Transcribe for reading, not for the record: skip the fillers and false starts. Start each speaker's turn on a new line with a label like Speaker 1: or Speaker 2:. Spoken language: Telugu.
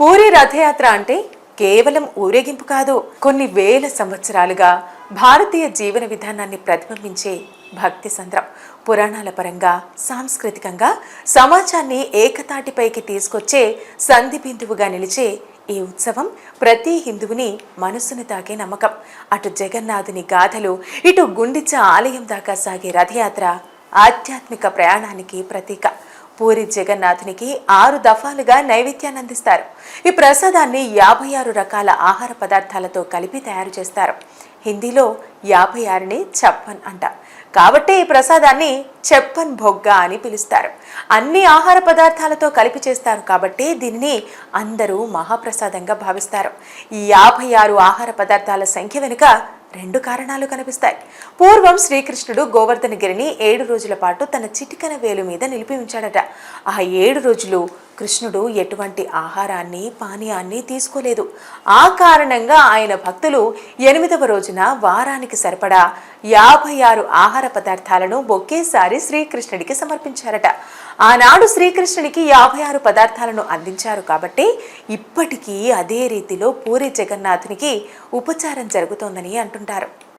Speaker 1: పూరి రథయాత్ర అంటే కేవలం ఊరేగింపు కాదు, కొన్ని వేల సంవత్సరాలుగా భారతీయ జీవన విధానాన్ని ప్రతిబింబించే భక్తి సంద్రం. పురాణాల పరంగా, సాంస్కృతికంగా సమాజాన్ని ఏకతాటిపైకి తీసుకొచ్చే సంధి బిందువుగా నిలిచే ఈ ఉత్సవం ప్రతి హిందువుని మనస్సును తాకే నమ్మకం. అటు జగన్నాథుని గాథలు, ఇటు గుండిచ ఆలయం దాకా సాగే రథయాత్ర ఆధ్యాత్మిక ప్రయాణానికి ప్రతీక. పూరి జగన్నాథునికి 6 దఫాలుగా నైవేద్యాన్ని అందిస్తారు. ఈ ప్రసాదాన్ని 56 రకాల ఆహార పదార్థాలతో కలిపి తయారు చేస్తారు. హిందీలో 56ని చప్పన్ అంట, కాబట్టి ఈ ప్రసాదాన్ని చెప్పన్ భొగ్గా అని పిలుస్తారు. అన్ని ఆహార పదార్థాలతో కలిపి చేస్తారు కాబట్టి దీనిని అందరూ మహాప్రసాదంగా భావిస్తారు. ఈ 56 ఆహార పదార్థాల సంఖ్య వెనుక 2 కారణాలు కనిపిస్తాయి. పూర్వం శ్రీకృష్ణుడు గోవర్ధనగిరిని 7 రోజుల పాటు తన చిటికన వేలు మీద నిలిపి ఉంచాడట. ఆ 7 రోజులు కృష్ణుడు ఎటువంటి ఆహారాన్ని, పానీయాన్ని తీసుకోలేదు. ఆ కారణంగా ఆయన భక్తులు 8వ రోజున వారానికి సరిపడా 56 ఆహార పదార్థాలను ఒకేసారి శ్రీకృష్ణుడికి సమర్పించారట. ఆనాడు శ్రీకృష్ణునికి 56 పదార్థాలను అందించారు కాబట్టి ఇప్పటికీ అదే రీతిలో పూరి జగన్నాథునికి ఉపచారం జరుగుతోందని అంటుంటారు.